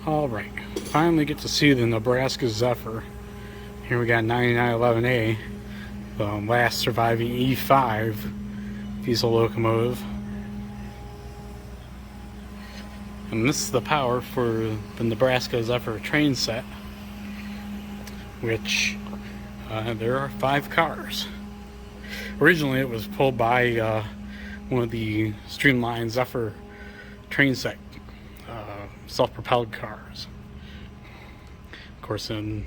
Alright, finally get to see the Nebraska Zephyr. Here we got 9911A, the last surviving E5 diesel locomotive. And this is the power for the Nebraska Zephyr train set, which there are 5 cars. Originally it was pulled by one of the streamlined Zephyr train set self-propelled cars. Of course, in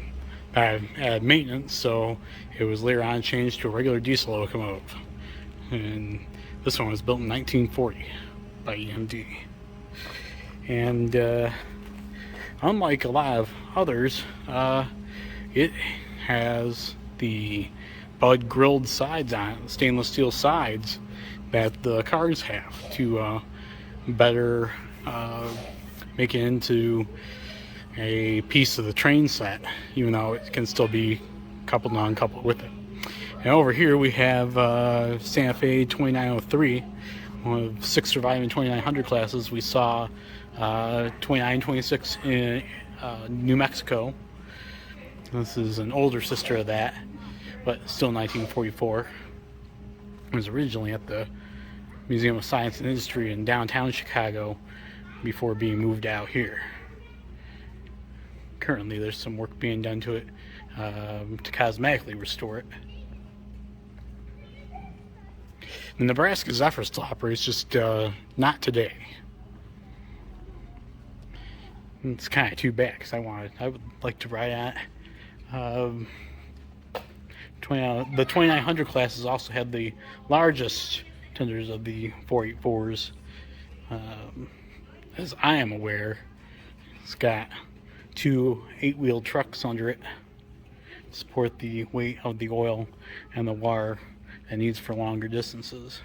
bad maintenance, so it was later on changed to a regular diesel locomotive. And this one was built in 1940 by EMD. And unlike a lot of others, it has the Bud grilled sides on it, stainless steel sides that the cars have to better make it into a piece of the train set, even though it can still be coupled and uncoupled with it. And over here we have Santa Fe 2903, one of 6 surviving 2900 classes. We saw 2926 in New Mexico. This is an older sister of that, but still 1944. It was originally at the Museum of Science and Industry in downtown Chicago before being moved out here. Currently there's some work being done to it to cosmetically restore it. The Nebraska Zephyr still operates, just not today. It's kind of too bad because I would like to ride on it. The 2900 classes also had the largest tenders of the 484s. As I am aware, it's got 2 8-wheel trucks under it to support the weight of the oil and the water it needs for longer distances.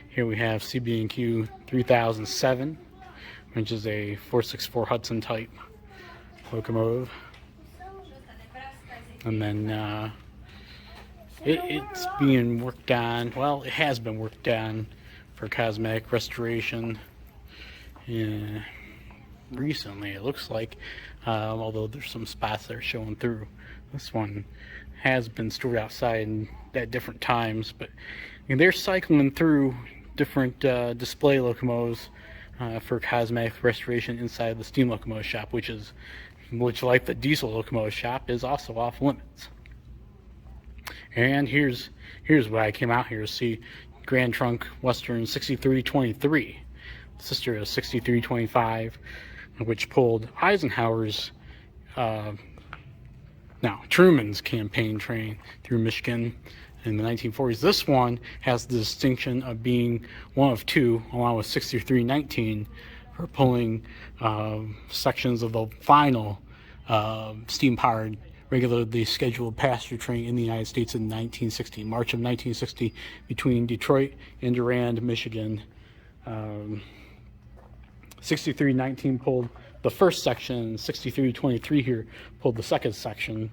Here we have CB&Q 3007, which is a 464 Hudson type locomotive. And then it's being worked on, well, it has been worked on for cosmetic restoration recently, it looks like, although there's some spots that are showing through. This one has been stored outside at different times, but they're cycling through different display locomotives for cosmetic restoration inside the steam locomotive shop, which like the diesel locomotive shop is also off limits. And here's why I came out here to see Grand Trunk Western 6323, sister of 6325, which pulled Eisenhower's Truman's campaign train through Michigan in the 1940s. This one has the distinction of being one of 2, along with 6319, for pulling sections of the final steam-powered regularly scheduled passenger train in the United States in March of 1960, between Detroit and Durand, Michigan. 6319 pulled the first section, 6323 here pulled the second section,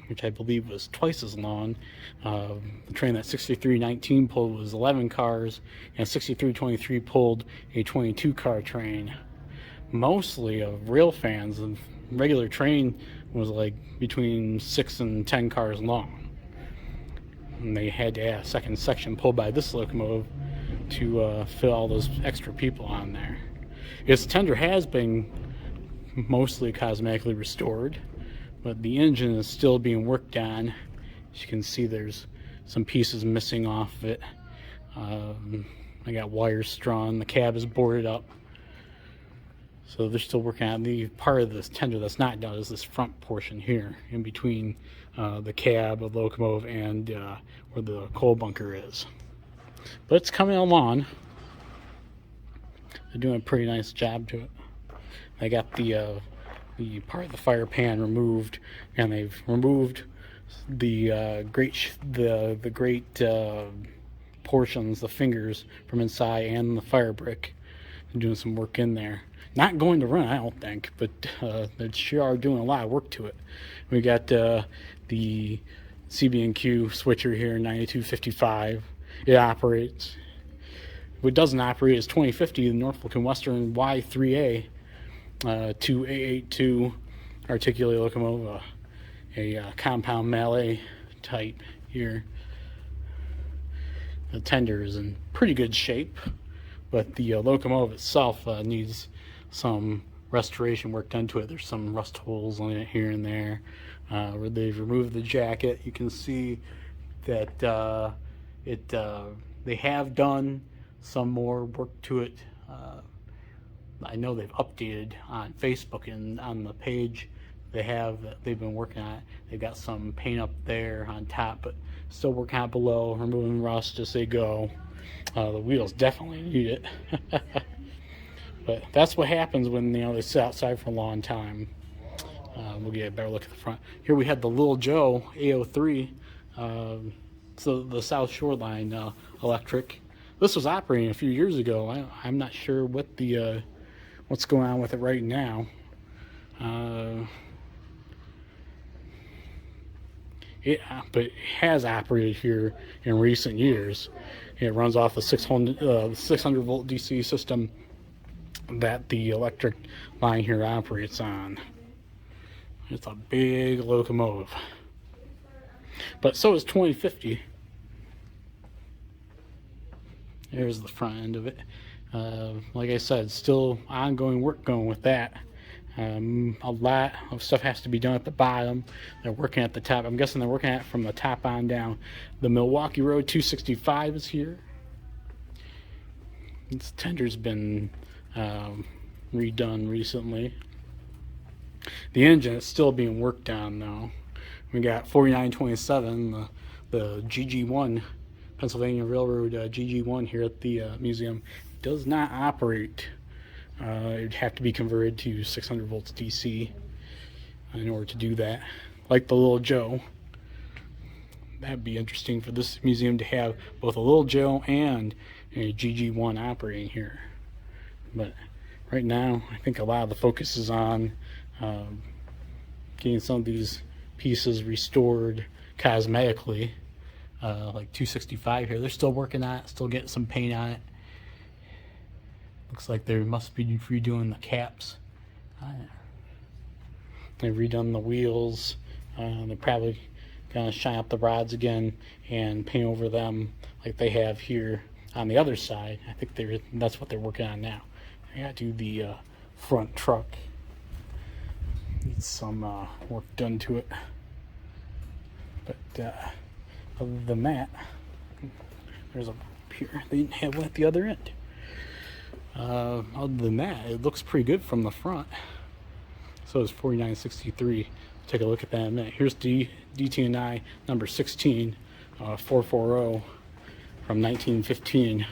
which I believe was twice as long. The train that 6319 pulled was 11 cars, and 6323 pulled a 22-car train. Mostly of rail fans, the regular train was like between 6 and 10 cars long. And they had to add a second section pulled by this locomotive to fit all those extra people on there. Its tender has been mostly cosmetically restored, but the engine is still being worked on. As you can see, there's some pieces missing off of it. I got wires strung. The cab is boarded up, so they're still working on the part of this tender that's not done is this front portion here, in between the cab of the locomotive and where the coal bunker is. But it's coming along. They're doing a pretty nice job to it. They got the part of the fire pan removed, and they've removed the great portions, the fingers from inside, and the fire brick. They're doing some work in there. Not going to run, I don't think, but they sure are doing a lot of work to it. We got the CB&Q switcher here, 9255. It operates. What doesn't operate is 2050, the Norfolk and Western Y3A. two A82 articulated locomotive, a compound Mallet type here. The tender is in pretty good shape, but the locomotive itself needs some restoration work done to it. There's some rust holes on it here and there. Where they've removed the jacket, you can see that they have done some more work to it. I know they've updated on Facebook and on the page they've been working on it. They've got some paint up there on top, but still working out below, removing rust as they go. The wheels definitely need it. But that's what happens when they sit outside for a long time. We'll get a better look at the front. Here we had the Little Joe A03, so the South Shoreline electric. This was operating a few years ago. I'm not sure what the what's going on with it right now. But it has operated here in recent years. It runs off the 600 volt DC system that the electric line here operates on. It's a big locomotive, but so is 2050. There's the front end of it. Like I said, still ongoing work going with that. A lot of stuff has to be done at the bottom. They're working at the top. I'm guessing they're working at it from the top on down. The Milwaukee Road 265 is here. Its tender's been redone recently. The engine is still being worked on though. We got 4927, the GG1, Pennsylvania Railroad GG1 here at the museum. It does not operate. It'd have to be converted to 600 volts DC in order to do that. Like the Little Joe. That'd be interesting for this museum to have both a Little Joe and a GG1 operating here. But right now, I think a lot of the focus is on getting some of these pieces restored cosmetically. Like 265 here, they're still working on it, still getting some paint on it. Looks like they must be redoing the caps. They've redone the wheels. They're probably gonna shine up the rods again and paint over them like they have here on the other side. I think that's what they're working on now. I gotta do the front truck. Needs some work done to it. But other than that, there's a here. They didn't have one at the other end. Other than that, it looks pretty good from the front. So is 4963. Take a look at that in a minute. Here's DT&I number 16, 440 from 1915.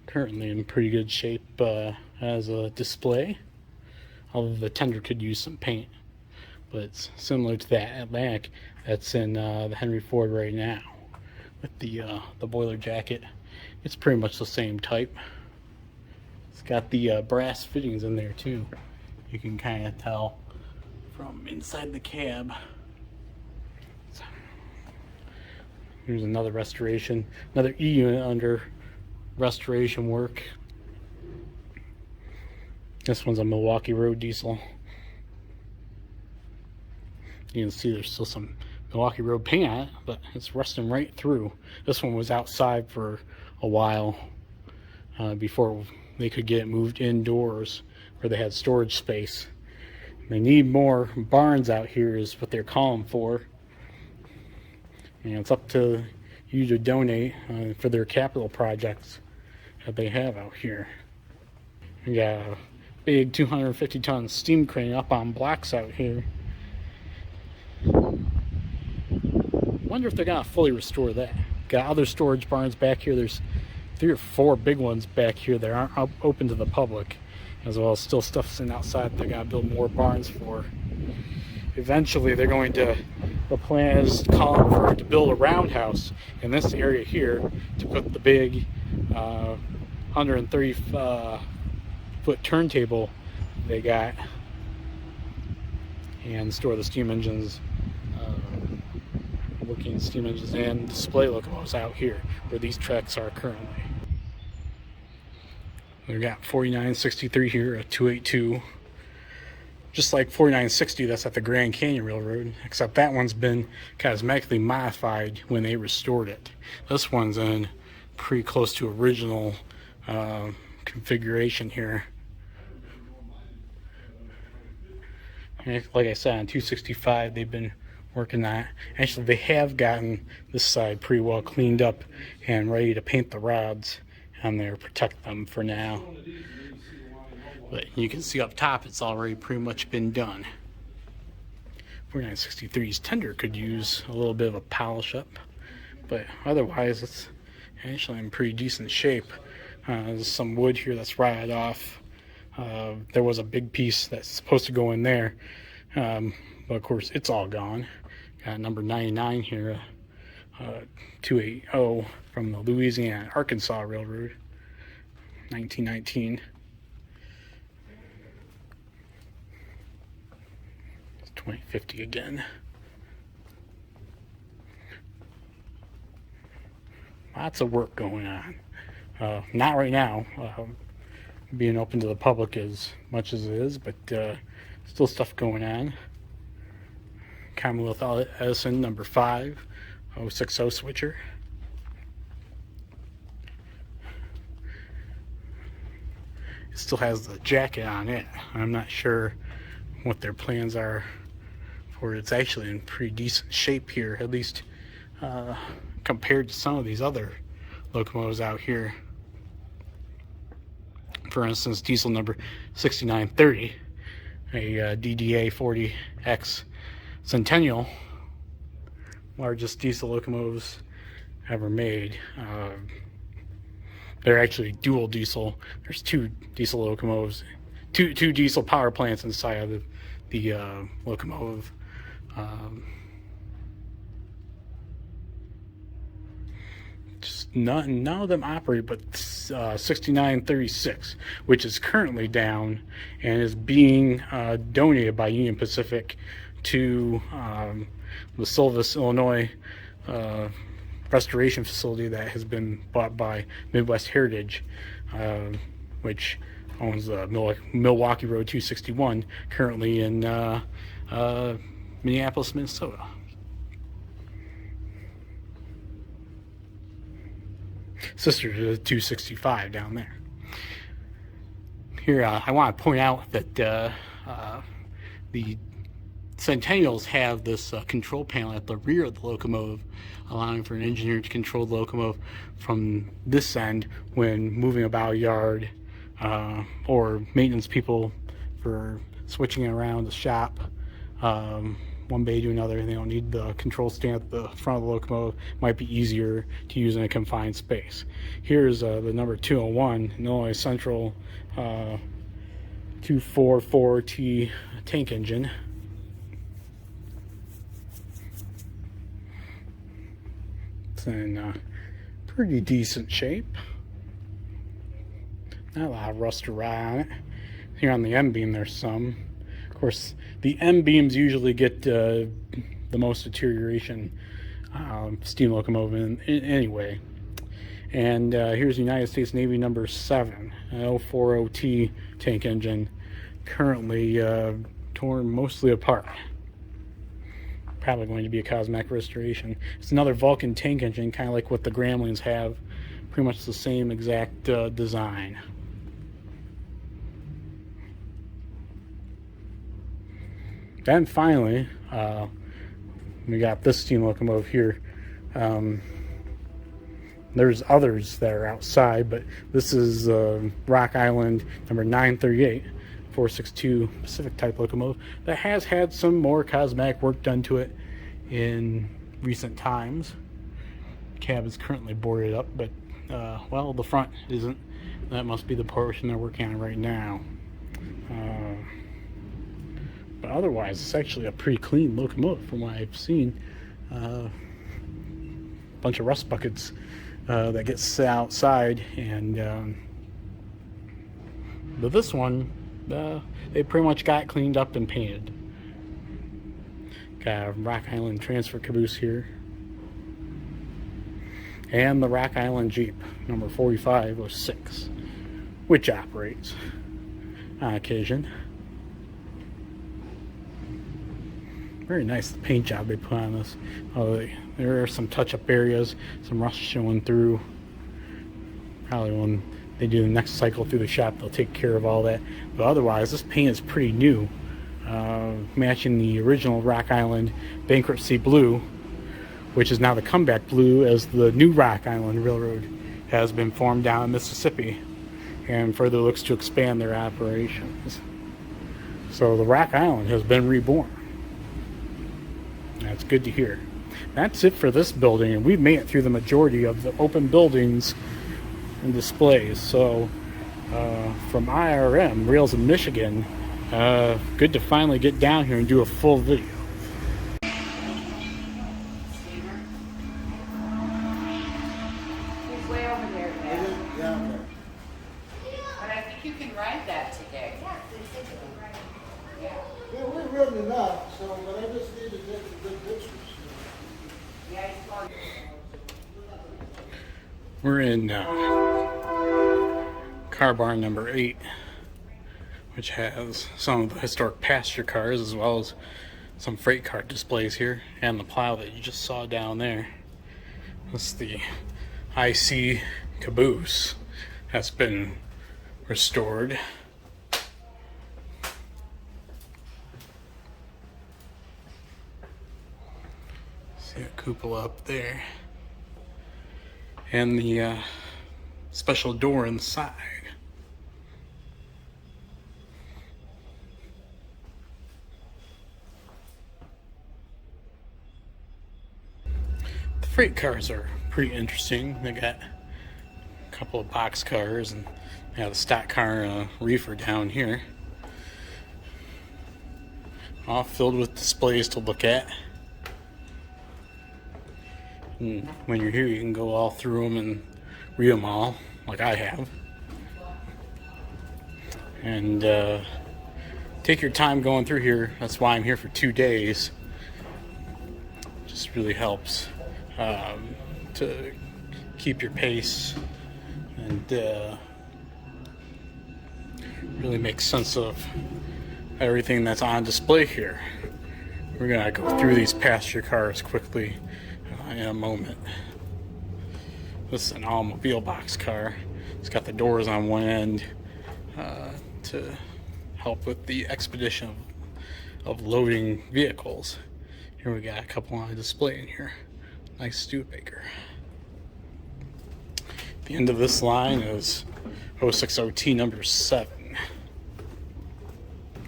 Currently in pretty good shape as a display, although the tender could use some paint. But it's similar to that Atlantic that's in the Henry Ford right now with the boiler jacket. It's pretty much the same type. It's got the brass fittings in there too. You can kind of tell from inside the cab. So, here's another restoration, another E unit under restoration work. This one's a Milwaukee Road diesel. You can see there's still some Milwaukee Road paint on it, but it's rusting right through. This one was outside for a while before they could get it moved indoors where they had storage space. They need more barns out here is what they're calling for. And it's up to you to donate for their capital projects that they have out here. We got a big 250-ton steam crane up on blocks out here. Wonder if they're gonna fully restore that. Got other storage barns back here. There's 3 or 4 big ones back here that aren't open to the public, as well as still stuff sitting outside they're gonna build more barns for. Eventually they're going to, the plan is to build a roundhouse in this area here to put the big 130 foot turntable they got and store the steam engines, working steam engines and display locomotives out here where these tracks are currently. We got 4963 here, a 282. Just like 4960, that's at the Grand Canyon Railroad, except that one's been cosmetically modified when they restored it. This one's in pretty close to original configuration here. And like I said, on 265, they've been working on it. Actually, they have gotten this side pretty well cleaned up and ready to paint the rods on there, protect them for now. But you can see up top, it's already pretty much been done. 4963's tender could use a little bit of a polish up, but otherwise it's actually in pretty decent shape. There's some wood here that's rotted off. There was a big piece that's supposed to go in there, but of course it's all gone. Got number 99 here, 280 from the Louisiana Arkansas Railroad, 1919. 2050 again. Lots of work going on. Not right now, being open to the public as much as it is, but still stuff going on. Commonwealth Edison number 5, 060 switcher. It still has the jacket on it. I'm not sure what their plans are for it. It's actually in pretty decent shape here, at least compared to some of these other locomotives out here. For instance, diesel number 6930, a DDA 40X Centennial, largest diesel locomotives ever made. They're actually dual diesel. There's two diesel locomotives, two diesel power plants inside of the locomotive. Just none of them operate, but 6936, which is currently down and is being donated by Union Pacific to the Silvis, Illinois restoration facility that has been bought by Midwest Heritage, which owns Milwaukee Road 261, currently in Minneapolis, Minnesota. Sister to the 265 down there. Here, I want to point out that the Centennials have this control panel at the rear of the locomotive, allowing for an engineer to control the locomotive from this end when moving about a yard, or maintenance people for switching it around the shop, one bay to another. They don't need the control stand at the front of the locomotive. Might be easier to use in a confined space. Here's the number 201 Illinois Central 244T tank engine. It's in pretty decent shape. Not a lot of rust or rot on it. Here on the M-beam there's some. Of course, the M-beams usually get the most deterioration, steam locomotive in anyway. And here's United States Navy number 7, an 040T tank engine, currently torn mostly apart. Probably going to be a cosmetic restoration. It's another Vulcan tank engine, kind of like what the Gremlins have, pretty much the same exact design. Then finally, we got this steam locomotive here. There's others that are outside, but this is Rock Island number 938, 462 Pacific type locomotive that has had some more cosmetic work done to it in recent times. The cab is currently boarded up, but well, the front isn't. That must be the portion they're working on right now. But otherwise, it's actually a pretty clean locomotive from what I've seen. Bunch of rust buckets that get set outside, and but this one, they pretty much got cleaned up and painted. Got a Rock Island transfer caboose here, and the Rock Island Jeep number 4506. which operates on occasion. Very nice, the paint job they put on this. There are some touch-up areas, some rust showing through. Probably when they do the next cycle through the shop, they'll take care of all that. But otherwise, this paint is pretty new, matching the original Rock Island Bankruptcy Blue, which is now the comeback blue as the new Rock Island Railroad has been formed down in Mississippi and further looks to expand their operations. So the Rock Island has been reborn. That's good to hear. That's it for this building, and we've made it through the majority of the open buildings and displays. So from IRM, Rails in Michigan, good to finally get down here and do a full video. He's way over there, Dad. Yeah. But I think you can ride that today. Yeah. Yeah, we've ridden enough, so, but I just need to get some good pictures. Yeah, he's fun. We're in car barn number 8, which has some of the historic passenger cars as well as some freight car displays here, and the plow that you just saw down there. This is the IC caboose that's been restored. See a cupola up there. And the special door inside. The freight cars are pretty interesting. They got a couple of box cars and they have a stock car reefer down here. All filled with displays to look at. And when you're here, you can go all through them and read them all, like I have. And take your time going through here. That's why I'm here for 2 days. Just really helps to keep your pace and really make sense of everything that's on display here. We're gonna go through these passenger cars quickly in a moment. This is an automobile box car. It's got the doors on one end to help with the expedition of loading vehicles. Here we got a couple on display in here. Nice Studebaker. The end of this line is 060T number 7.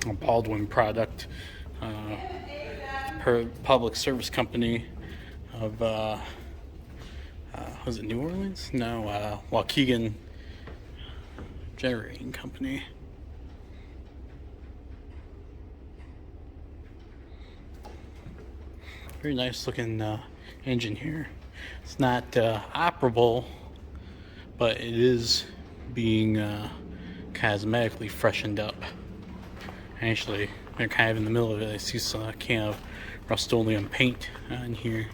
A Baldwin product. Per public service company of was it New Orleans? No, Waukegan Generating Company. Very nice looking engine here. It's not operable, but it is being cosmetically freshened up. Actually, they're kind of in the middle of it. I see some can of Rust-Oleum paint on here.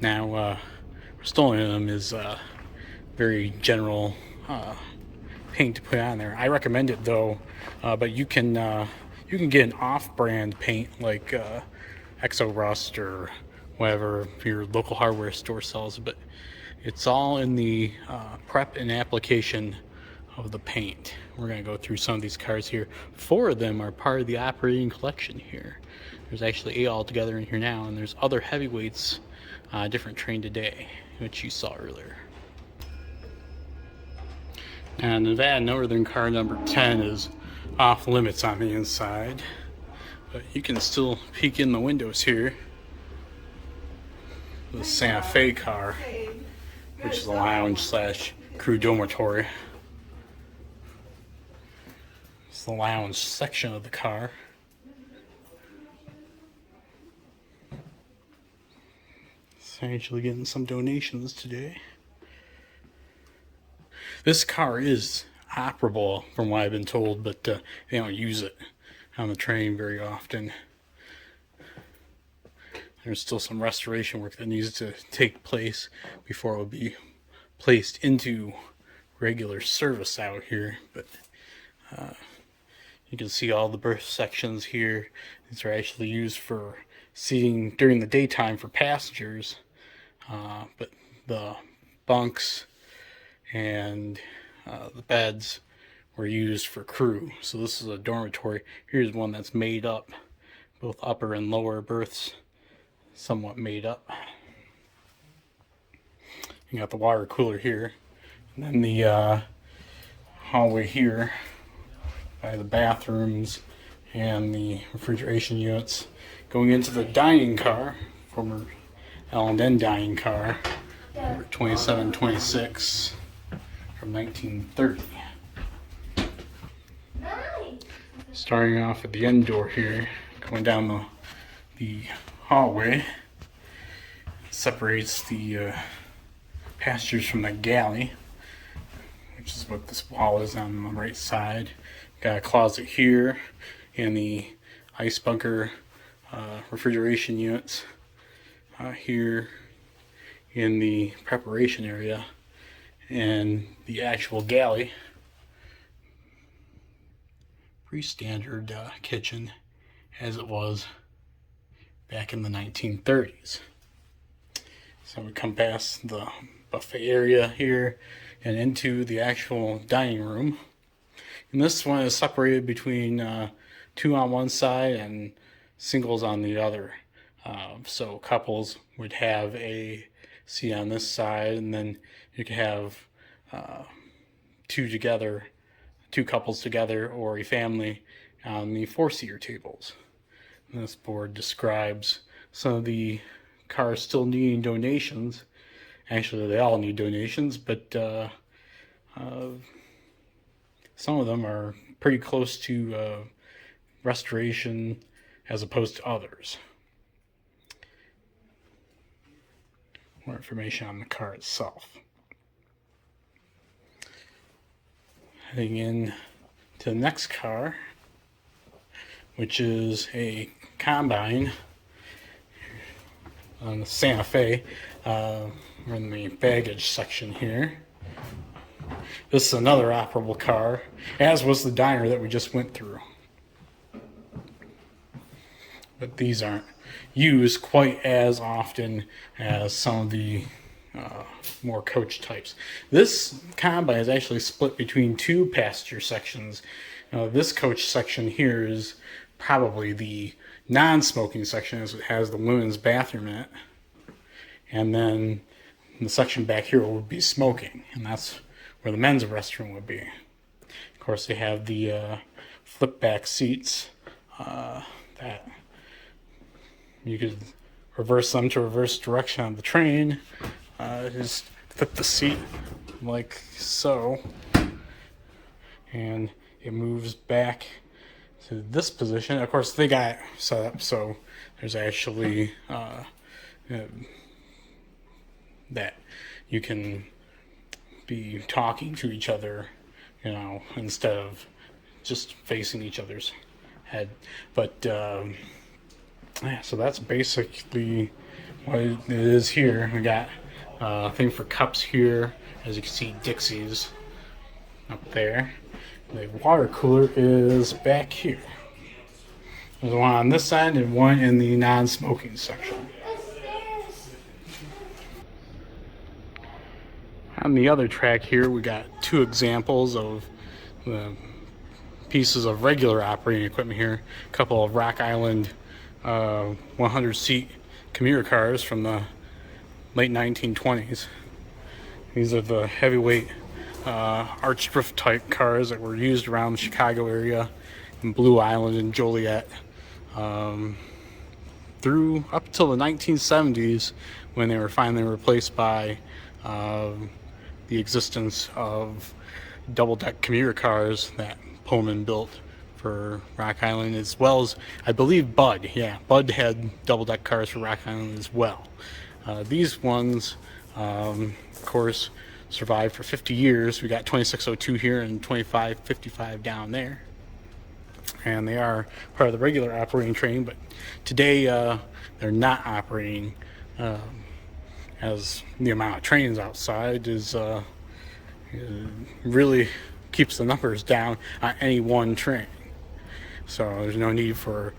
Now, Rust-Oleum is very general paint to put on there. I recommend it though, but you can get an off-brand paint like Exo Rust or whatever your local hardware store sells. But it's all in the prep and application of the paint. We're gonna go through some of these cars here. 4 of them are part of the operating collection here. There's actually 8 altogether in here now, and there's other heavyweights, different train today, which you saw earlier. And Nevada Northern car number 10 is off limits on the inside, but you can still peek in the windows here. The Santa Fe car, which is a lounge slash crew dormitory. It's the lounge section of the car. It's actually getting some donations today. This car is operable from what I've been told, but they don't use it on the train very often. There's still some restoration work that needs to take place before it will be placed into regular service out here, but you can see all the berth sections here. These are actually used for seating during the daytime for passengers, but the bunks and the beds were used for crew. So this is a dormitory. Here's one that's made up, both upper and lower berths somewhat made up. You got the water cooler here, and then the hallway here by the bathrooms and the refrigeration units, going into the dining car, former L&N dining car, number 2726 from 1930. Starting off at the end door here, going down the hallway, separates the passengers from the galley, which is what this wall is on the right side. Got a closet here and the ice bunker refrigeration units here in the preparation area, and the actual galley. Pretty standard kitchen as it was back in the 1930s. So we come past the buffet area here and into the actual dining room. And this one is separated between two on one side and singles on the other. So couples would have a seat on this side, and then you could have two couples together, or a family on the four-seater tables. And this board describes some of the cars still needing donations. Actually, they all need donations, but some of them are pretty close to restoration as opposed to others. More information on the car itself. Heading in to the next car, which is a Combine on the Santa Fe. We're in the baggage section here. This is another operable car, as was the diner that we just went through. But these aren't used quite as often as some of the more coach types. This Combine is actually split between two passenger sections. This coach section here is probably the non-smoking section, as it has the women's bathroom in it. And then the section back here would be smoking, and that's where the men's restroom would be. Of course, they have the flip back seats that you could reverse them to reverse direction on the train. Just flip the seat like so, and it moves back to this position. Of course, they got it set up so there's actually that you can be talking to each other, instead of just facing each other's head. But yeah, so that's basically what it is here. We got a thing for cups here, as you can see, Dixie's up there. The water cooler is back here. There's one on this side and one in the non-smoking section. On the other track here, we got two examples of the pieces of regular operating equipment here. A couple of Rock Island 100-seat commuter cars from the late 1920s. These are the heavyweight arched roof type cars that were used around the Chicago area, in Blue Island and Joliet, through up till the 1970s, when they were finally replaced by the existence of double-deck commuter cars that Pullman built for Rock Island, as well as, I believe, Bud. Yeah, Bud had double-deck cars for Rock Island as well. These ones, of course, survived for 50 years. We got 2602 here and 2555 down there. And they are part of the regular operating train, but today they're not operating, as the amount of trains outside is really keeps the numbers down on any one train. So there's no need for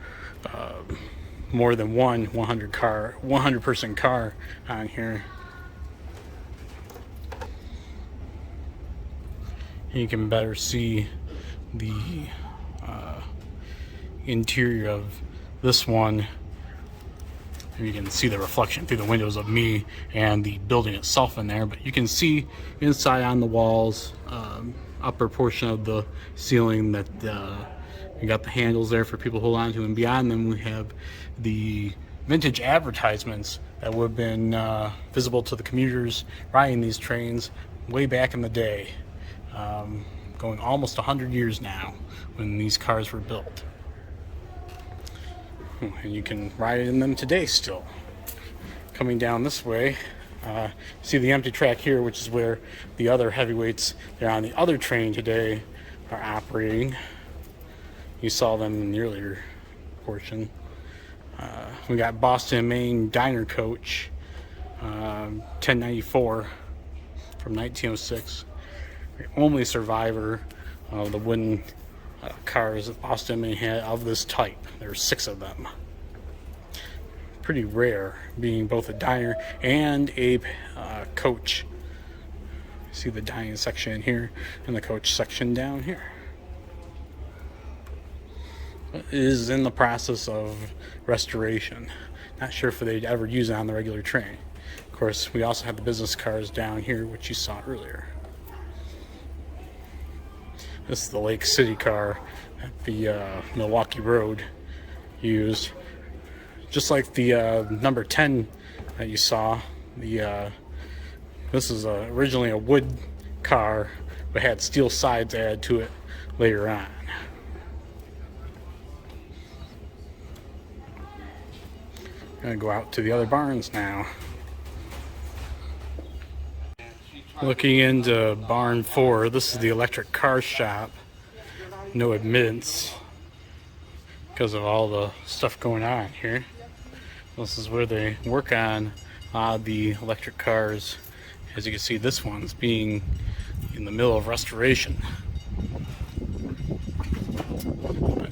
more than one 100 person car on here. You can better see the interior of this one. And you can see the reflection through the windows of me and the building itself in there, but you can see inside on the walls, upper portion of the ceiling, that you got the handles there for people to hold on to, and beyond them we have the vintage advertisements that would have been visible to the commuters riding these trains way back in the day, going almost 100 years now when these cars were built. And you can ride in them today still. Coming down this way, see the empty track here, which is where the other heavyweights that are on the other train today are operating. You saw them in the earlier portion. We got Boston, Maine Diner Coach, 1094 from 1906. The only survivor of the wooden cars that Boston, Maine had of this type. There are 6 of them. Pretty rare, being both a diner and a coach. See the dining section here and the coach section down here. It is in the process of restoration. Not sure if they'd ever use it on the regular train. Of course, we also have the business cars down here, which you saw earlier. This is the Lake City car that the Milwaukee Road used. Just like the number 10 that you saw, this is originally a wood car, but had steel sides added to it later on. Gonna go out to the other barns now. Looking into barn 4, this is the electric car shop. No admittance because of all the stuff going on here. This is where they work on the electric cars. As you can see, this one's being in the middle of restoration.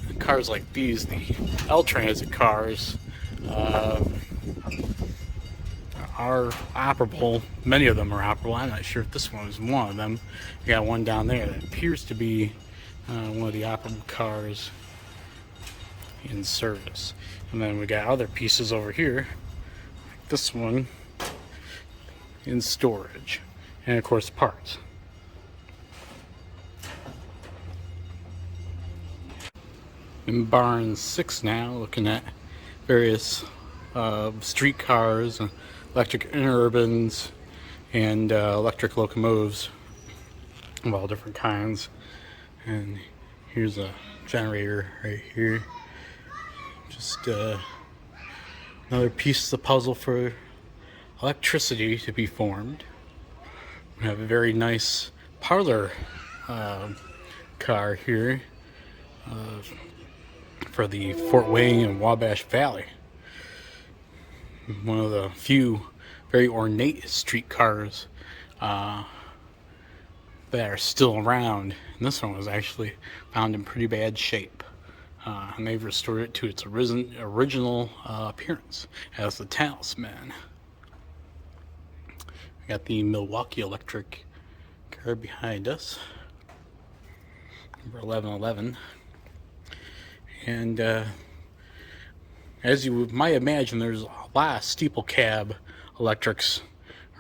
But cars like these, the L Transit cars, are operable. Many of them are operable. I'm not sure if this one is one of them. We got one down there that appears to be one of the operable cars in service. And then we got other pieces over here, like this one, in storage. And of course, parts. In barn 6 now, looking at various streetcars, electric interurbans, and electric locomotives of all different kinds. And here's a generator right here. Just another piece of the puzzle for electricity to be formed. We have a very nice parlor car here for the Fort Wayne and Wabash Valley. One of the few very ornate streetcars that are still around. And this one was actually found in pretty bad shape. And they've restored it to its original appearance as the Talisman. We got the Milwaukee Electric car behind us, number 1111. And as you might imagine, there's a lot of steeple cab electrics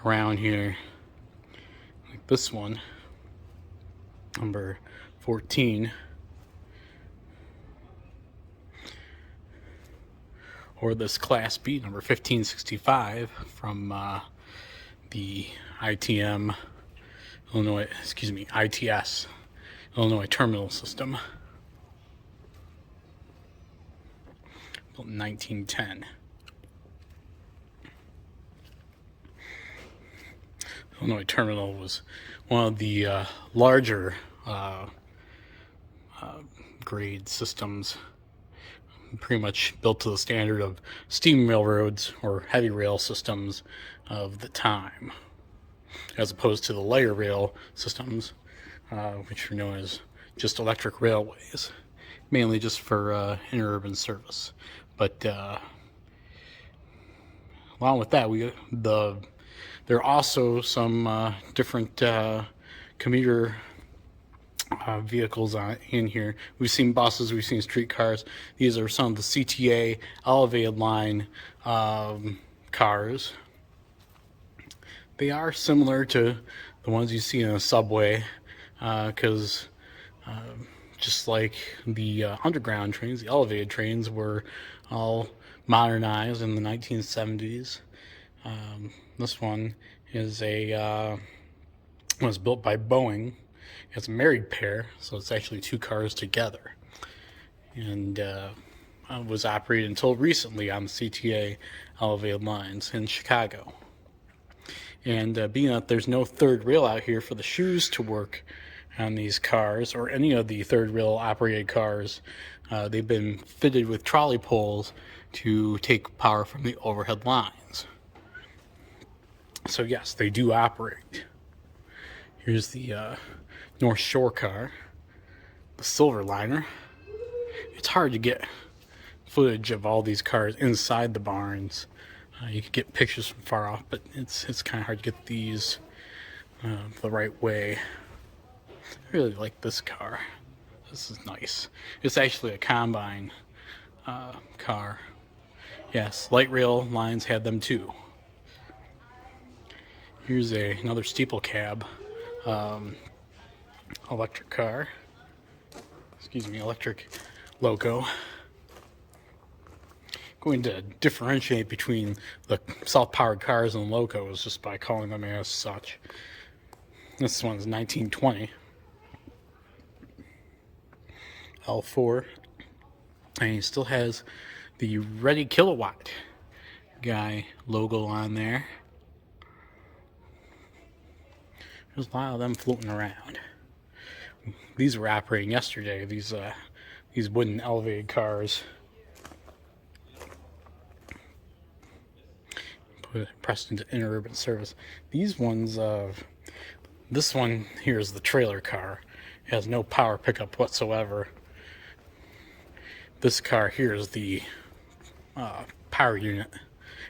around here, like this one, number 14, or this Class B, number 1565, from the ITS, Illinois Terminal System, built in 1910. Illinois Terminal was one of the larger grade systems, pretty much built to the standard of steam railroads or heavy rail systems of the time. as opposed to the layer rail systems, which are known as just electric railways, mainly just for interurban service. But along with that, there are also some different commuter vehicles in here. We've seen buses, we've seen streetcars. These are some of the CTA elevated line cars. They are similar to the ones you see in a subway, because just like the underground trains, the elevated trains were all modernized in the 1970s. This one is was built by Boeing. It's a married pair, so it's actually two cars together, and was operated until recently on the CTA elevated lines in Chicago. And being that there's no third rail out here for the shoes to work on these cars, or any of the third rail operated cars, they've been fitted with trolley poles to take power from the overhead lines. So yes, they do operate. Here's the North Shore car, the Silverliner. It's hard to get footage of all these cars inside the barns. You can get pictures from far off, but it's kind of hard to get these the right way. I really like this car. This is nice. It's actually a combine car. Yes, light rail lines had them too. Here's another steeple cab electric car. Excuse me, electric loco. Going to differentiate between the self-powered cars and locos just by calling them as such. This one's 1920 L4, and he still has the Ready Kilowatt guy logo on there. There's a lot of them floating around. These were operating yesterday, these wooden elevated cars. Pressed into interurban service. These ones, this one here is the trailer car. It has no power pickup whatsoever. This car here is the power unit,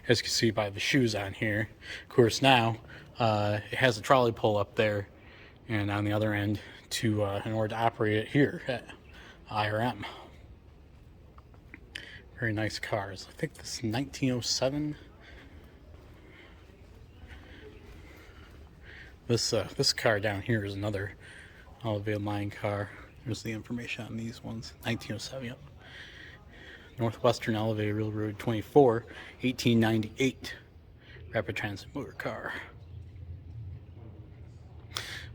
as you can see by the shoes on here. Of course, now it has a trolley pole up there and on the other end to in order to operate it here at IRM. Very nice cars. I think this is 1907. This car down here is another elevated line car. There's the information on these ones. 1907, yep. Northwestern Elevated Railroad 24, 1898. Rapid transit motor car.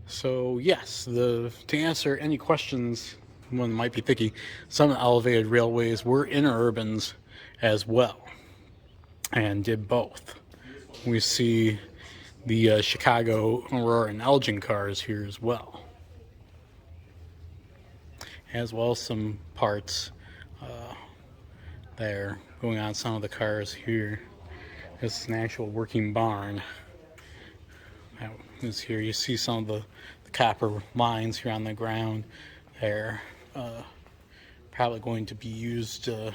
So yes, to answer any questions one might be thinking, some elevated railways were interurbans as well, and did both. We see the Chicago, Aurora, and Elgin cars here as well as some parts there going on some of the cars here. This is an actual working barn. That is here. You see some of the copper lines here on the ground there. Probably going to be used for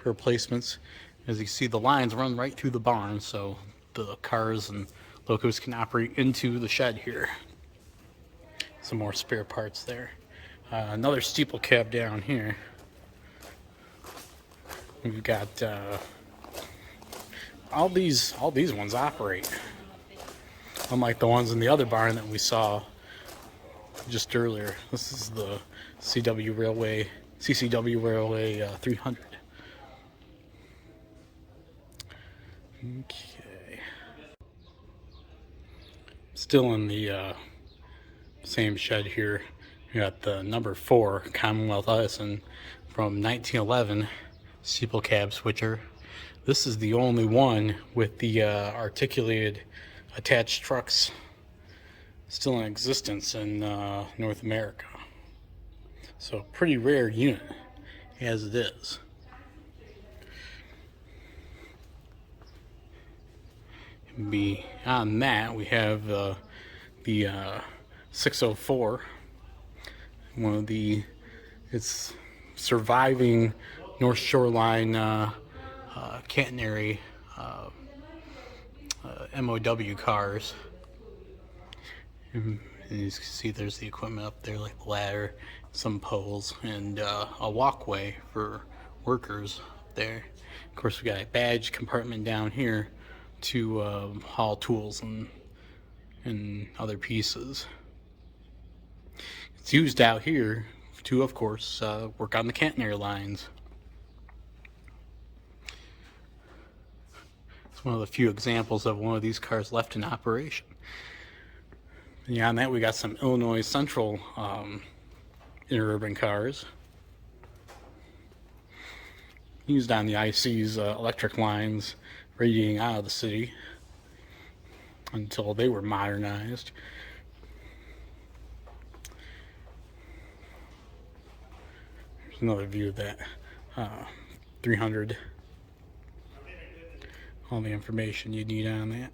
replacements. As you see, the lines run right through the barn, so the cars and locos can operate into the shed here. Some more spare parts there. Another steeple cab down here. We've got all these ones operate, unlike the ones in the other barn that we saw just earlier. This is the CCW Railway 300. Okay. Still in the same shed here. We got the number 4 Commonwealth Edison from 1911 steeple cab switcher. This is the only one with the articulated attached trucks still in existence in North America. So pretty rare unit as it is. Beyond that, we have the 604, one of the it's surviving North Shoreline catenary MOW cars. And you can see there's the equipment up there, like the ladder, some poles, and a walkway for workers up there. Of course, we got a badge compartment down here to haul tools and other pieces. It's used out here to, of course, work on the catenary lines. It's one of the few examples of one of these cars left in operation. Beyond that, we got some Illinois Central interurban cars used on the IC's electric lines radiating out of the city until they were modernized. Here's another view of that 300. All the information you need on that.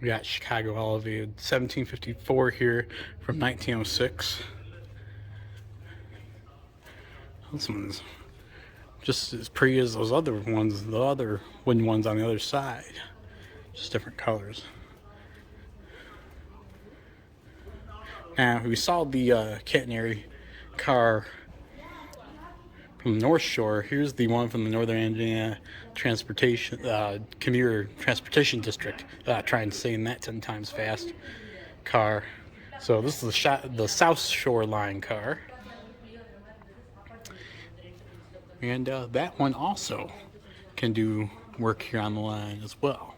We got Chicago Elevated 1754 here from 1906. This one's just as pretty as those other ones, the other wooden ones on the other side. Just different colors. Now, we saw the catenary car from North Shore. Here's the one from the Northern Indiana Transportation Commuter Transportation District. Trying to say that 10 times fast. Car. So this is the South Shore line car, and that one also can do work here on the line as well.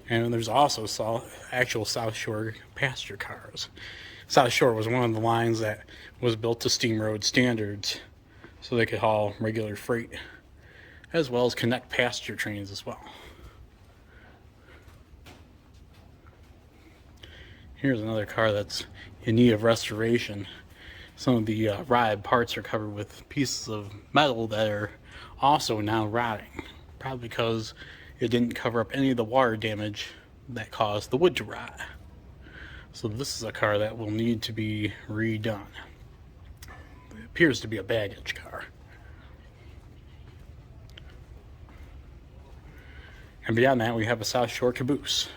And there's also actual South Shore passenger cars. South Shore was one of the lines that was built to steam road standards, so they could haul regular freight as well as connect passenger trains as well. Here's another car that's in need of restoration. Some of the ride parts are covered with pieces of metal that are also now rotting, probably because it didn't cover up any of the water damage that caused the wood to rot. So this is a car that will need to be redone. It appears to be a baggage car. And beyond that, we have a South Shore caboose,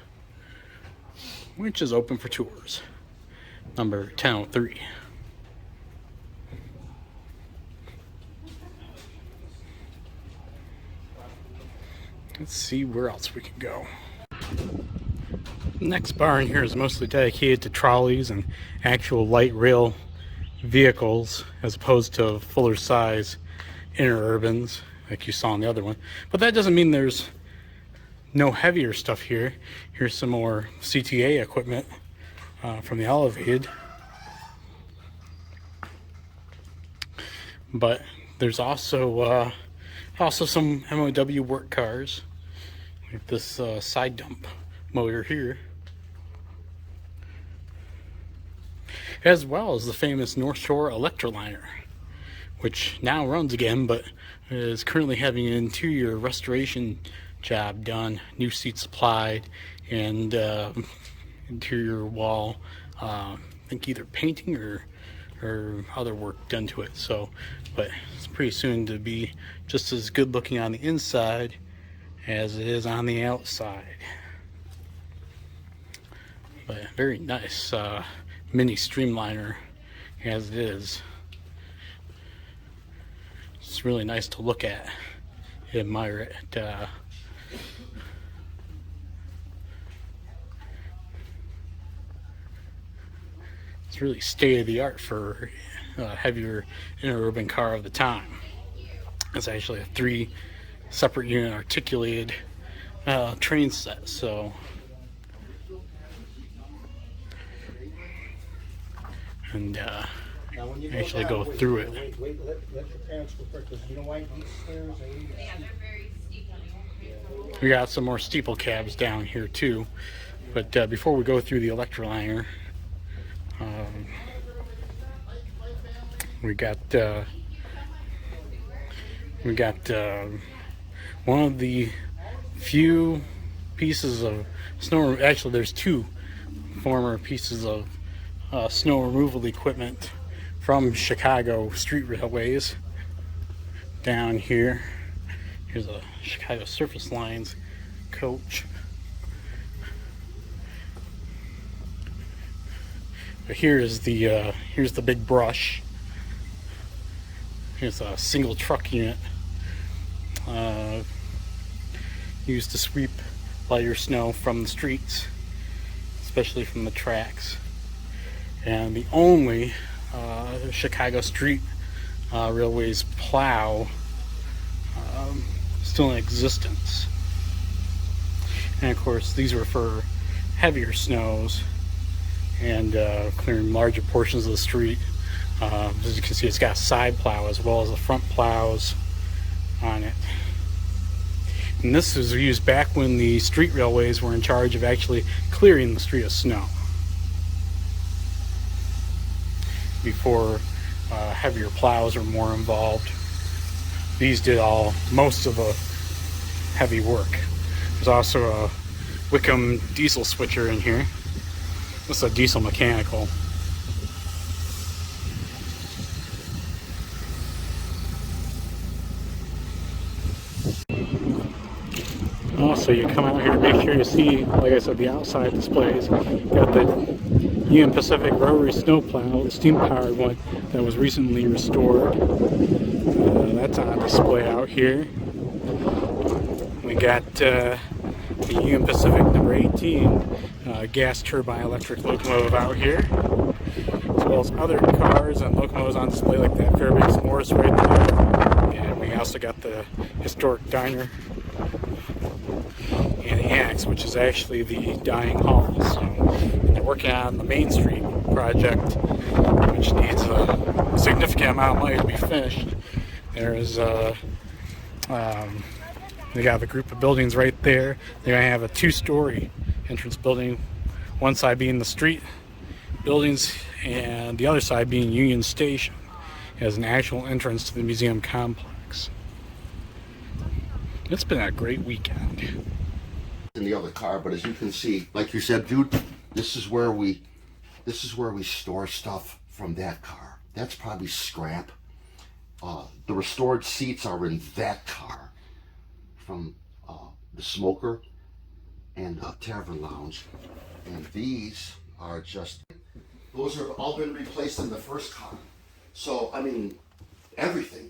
which is open for tours. Number 1003. Let's see where else we can go. Next barn here is mostly dedicated to trolleys and actual light rail vehicles, as opposed to fuller size interurbans like you saw in the other one. But that doesn't mean there's no heavier stuff here. Here's some more CTA equipment from the Elevated. But there's also some MOW work cars, like this side dump motor here, as well as the famous North Shore Electroliner, which now runs again, but is currently having an interior restoration job done, new seats applied, and interior wall, I think either painting or other work done to it. So, but it's pretty soon to be just as good looking on the inside as it is on the outside. But very nice mini streamliner as it is. It's really nice to look at, admire it. It's really state of the art for a heavier interurban car of the time. It's actually a 3 separate unit articulated train set, so and Now, when you actually down, go through it. Wait, let your parents go first, because you know why these stairs are really steep. We got some more steeple cabs down here too. But before we go through the Electroliner, we got one of the few pieces of snow. Actually, there's two former pieces of snow removal equipment from Chicago Street Railways down here. Here's a Chicago Surface Lines coach. But here's the big brush. Here's a single truck unit used to sweep lighter snow from the streets, especially from the tracks. And the only Chicago Street Railways plow still in existence. And of course, these were for heavier snows and clearing larger portions of the street. As you can see, it's got a side plow as well as the front plows on it. And this was used back when the street railways were in charge of actually clearing the street of snow, before heavier plows were more involved. These did most of the heavy work. There's also a Wickham diesel switcher in here. This is a diesel mechanical. Also, you come out here to make sure you see, like I said, the outside displays. Got the Union Pacific Rotary snowplow, the steam-powered one that was recently restored. That's on display out here. We got the Union Pacific number 18 gas turbine electric locomotive out here, as well as other cars and locomotives on display like that Fairbanks Morris right there. And we also got the historic diner and the annex, which is actually the dining hall. So they're working on the Main Street project, which needs a significant amount of money to be finished. There's they got a group of buildings right there. They're gonna have a two-story entrance building, one side being the street buildings and the other side being Union Station. It has an actual entrance to the museum complex. It's been a great weekend. In the other car, but as you can see, like you said, dude, this is where we store stuff from that car. That's probably scrap. The restored seats are in that car from the smoker and tavern lounge, and these are just, those have all been replaced in the first car. So I mean, everything.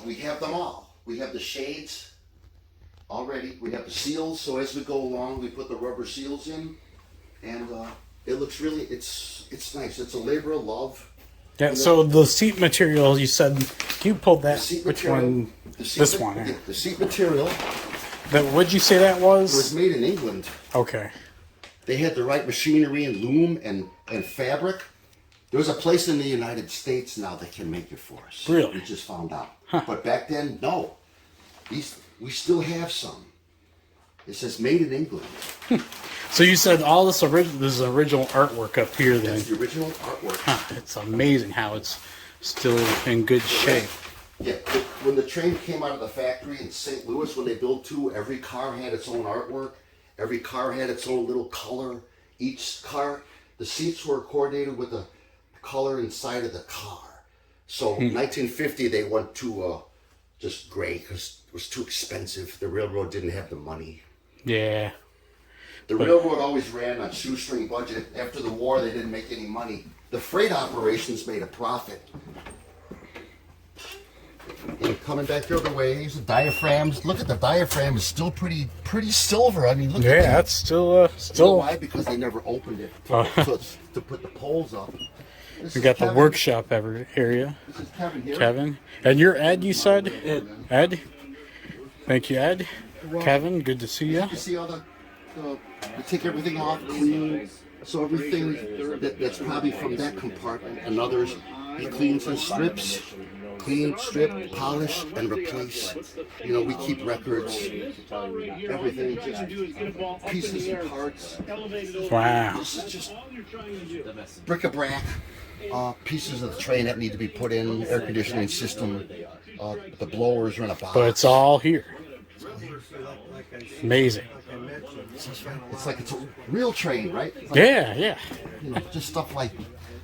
We have them all. We have the shades already. We have the seals. So as we go along, we put the rubber seals in, and it looks really, it's nice. It's a labor of love. Yeah. So the seat material, you said, can you pull that? Seat Which material, one? This one. The seat material What'd you say that was was? made in England. Okay. They had the right machinery and loom and fabric. There's a place in the United States now that can make it for us. Really? We just found out. But back then, no. We still have some. It says made in England. So you said all this is original artwork up here then. That's the original artwork. Huh, it's amazing how it's still in good shape. Yeah, when the train came out of the factory in St. Louis, when they built two, every car had its own artwork. Every car had its own little color. Each car, the seats were coordinated with the color inside of the car. So 1950, they went to just gray because it was too expensive. The railroad didn't have the money. Yeah. The railroad always ran on shoestring budget. After the war, they didn't make any money. The freight operations made a profit. And coming back the other way, here's the diaphragms. Look at the diaphragm; it's still pretty silver. I mean, look at Yeah, that. that's still You know still. why? Because they never opened it to put the poles up. This We is got the Kevin. workshop area. This is Kevin here. Kevin. And you're Ed, you said? Ed? Thank you, Ed. Kevin, good to see you. You see all we take everything off, clean. So everything that's probably from that compartment and others, he cleans and strips. Clean, strip, polish, and replace. You know, we keep records. Everything, just pieces and parts. Wow. This is just bric-a-brac. Pieces of the train that need to be put in, air conditioning system. The blowers are in a box. But it's all here. Like I said, Amazing. like I mentioned, It's like it's a real train, right? It's like, Yeah. you know, just stuff like,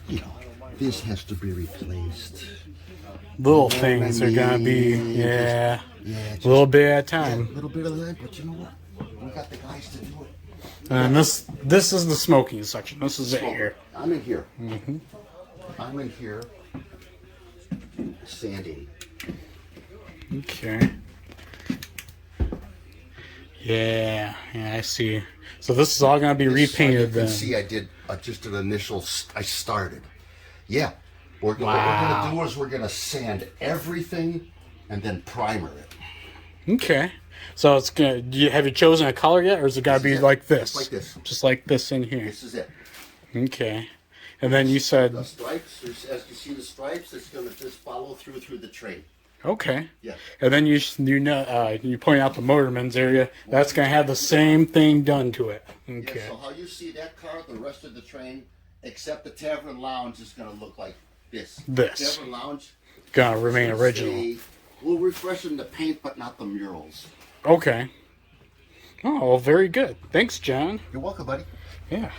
you know, this has to be replaced. Little things are gonna be, Yeah, a just little bit at a a time. little bit of that, but you know what? We got the guys to do it. And this is the smoking section. This is it here. I'm in here. I'm in here sanding. Okay. Yeah, I see. So this is all gonna be So you repainted can then. see I did just an initial, I started. Yeah. What we're Wow. going to do is we're going to sand everything and then primer it. Okay. So it's gonna. Have you chosen a color yet, or is it gotta This be is it. like this? Just like this. Just like this in here. This is it. Okay. And then you said, The stripes, as you see the stripes, it's going to just follow through the train. okay. Yeah. And then you point out the motorman's area. That's gonna have the same thing done to it. Yeah, Okay. so how you see that car, the rest of the train, except the Tavern Lounge, is going to look like this. This. Tavern Lounge. Gonna remain will original. say, we'll refreshen the paint, but not the murals. Okay. Oh, well, very good. Thanks, John. You're welcome, buddy. Yeah.